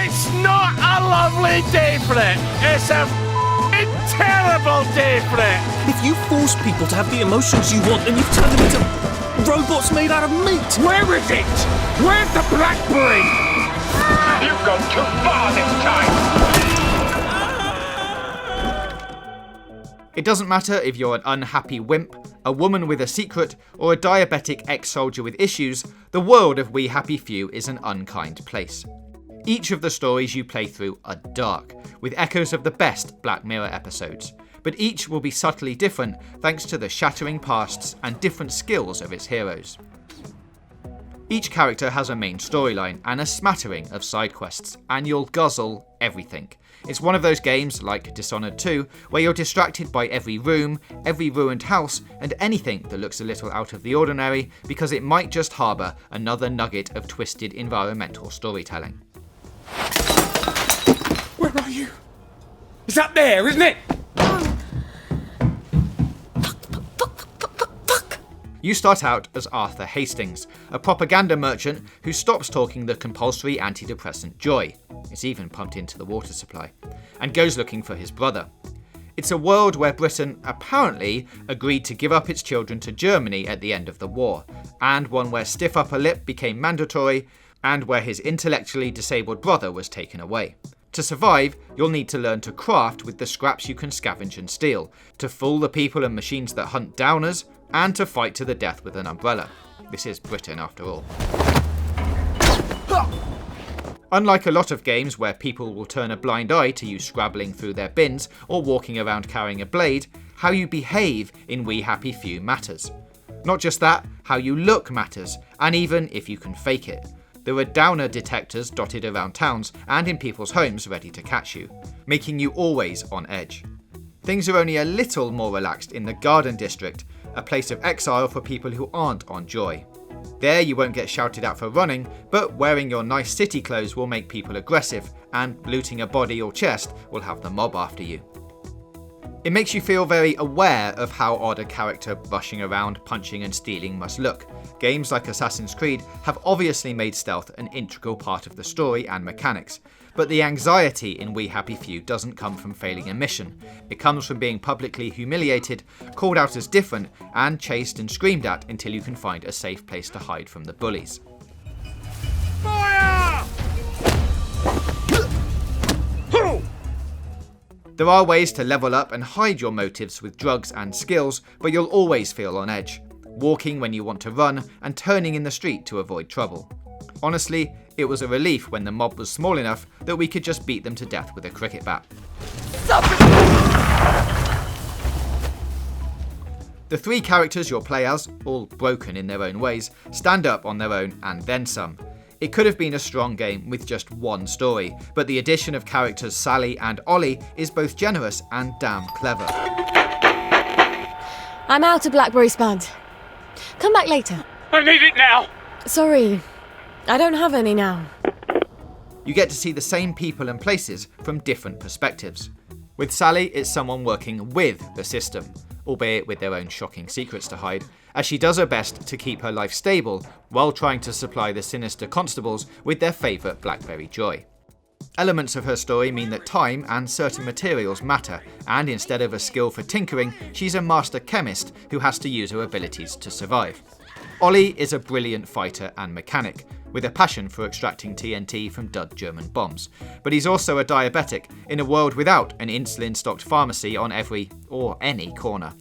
It's not a lovely day for it. It's a terrible day for it. If you force people to have the emotions you want, then you've turned them into robots made out of meat. Where is it? Where's the blackberry? You've gone too far this time. It doesn't matter if you're an unhappy wimp, a woman with a secret, or a diabetic ex-soldier with issues, the world of We Happy Few is an unkind place. Each of the stories you play through are dark, with echoes of the best Black Mirror episodes, but each will be subtly different thanks to the shattering pasts and different skills of its heroes. Each character has a main storyline and a smattering of side quests, and you'll guzzle everything. It's one of those games, like Dishonored 2, where you're distracted by every room, every ruined house, and anything that looks a little out of the ordinary, because it might just harbour another nugget of twisted environmental storytelling. Where are you? It's up there, isn't it? You start out as Arthur Hastings, a propaganda merchant who stops talking the compulsory antidepressant Joy, it's even pumped into the water supply, and goes looking for his brother. It's a world where Britain apparently agreed to give up its children to Germany at the end of the war, and one where stiff upper lip became mandatory, and where his intellectually disabled brother was taken away. To survive, you'll need to learn to craft with the scraps you can scavenge and steal, to fool the people and machines that hunt downers, and to fight to the death with an umbrella. This is Britain after all. Unlike a lot of games where people will turn a blind eye to you scrabbling through their bins or walking around carrying a blade, how you behave in We Happy Few matters. Not just that, how you look matters, and even if you can fake it. There are downer detectors dotted around towns and in people's homes ready to catch you, making you always on edge. Things are only a little more relaxed in the Garden District, a place of exile for people who aren't on Joy. There you won't get shouted at for running, but wearing your nice city clothes will make people aggressive, and looting a body or chest will have the mob after you. It makes you feel very aware of how odd a character rushing around, punching and stealing must look. Games like Assassin's Creed have obviously made stealth an integral part of the story and mechanics, but the anxiety in We Happy Few doesn't come from failing a mission. It comes from being publicly humiliated, called out as different, and chased and screamed at until you can find a safe place to hide from the bullies. Fire! There are ways to level up and hide your motives with drugs and skills, but you'll always feel on edge, walking when you want to run and turning in the street to avoid trouble. Honestly, it was a relief when the mob was small enough that we could just beat them to death with a cricket bat. The three characters you'll play as, all broken in their own ways, stand up on their own and then some. It could have been a strong game with just one story, but the addition of characters Sally and Ollie is both generous and damn clever. I'm out of blackberry spud. Come back later. I need it now. Sorry, I don't have any now. You get to see the same people and places from different perspectives. With Sally, it's someone working with the system, albeit with their own shocking secrets to hide, as she does her best to keep her life stable while trying to supply the sinister constables with their favourite blackberry joy. Elements of her story mean that time and certain materials matter, and instead of a skill for tinkering, she's a master chemist who has to use her abilities to survive. Ollie is a brilliant fighter and mechanic, with a passion for extracting TNT from dud German bombs, but he's also a diabetic in a world without an insulin-stocked pharmacy on every, or any, corner.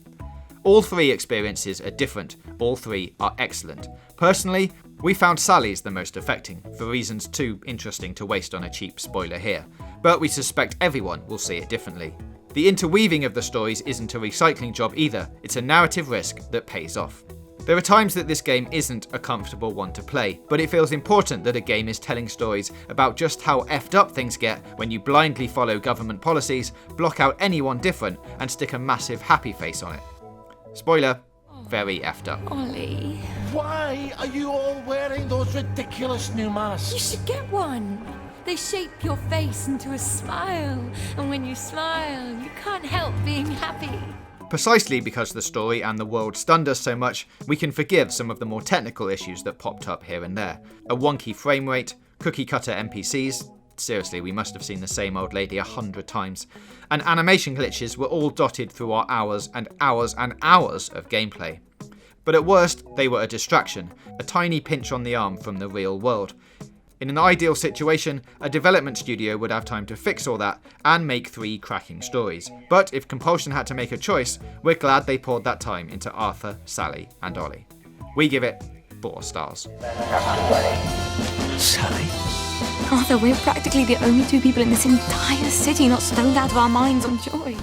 All three experiences are different, all three are excellent. Personally, we found Sally's the most affecting, for reasons too interesting to waste on a cheap spoiler here, but we suspect everyone will see it differently. The interweaving of the stories isn't a recycling job either, it's a narrative risk that pays off. There are times that this game isn't a comfortable one to play, but it feels important that a game is telling stories about just how effed up things get when you blindly follow government policies, block out anyone different, and stick a massive happy face on it. Spoiler, very effed up. Ollie. Why are you all wearing those ridiculous new masks? You should get one. They shape your face into a smile, and when you smile, you can't help being happy. Precisely because the story and the world stunned us so much, we can forgive some of the more technical issues that popped up here and there. A wonky frame rate, cookie cutter NPCs, Seriously, we must have seen the same old lady 100 times. And animation glitches were all dotted through our hours and hours and hours of gameplay. But at worst, they were a distraction, a tiny pinch on the arm from the real world. In an ideal situation, a development studio would have time to fix all that and make 3 cracking stories. But if Compulsion had to make a choice, we're glad they poured that time into Arthur, Sally and Ollie. We give it 4 stars. Sally? Arthur, we're practically the only 2 people in this entire city not stoned out of our minds on joy.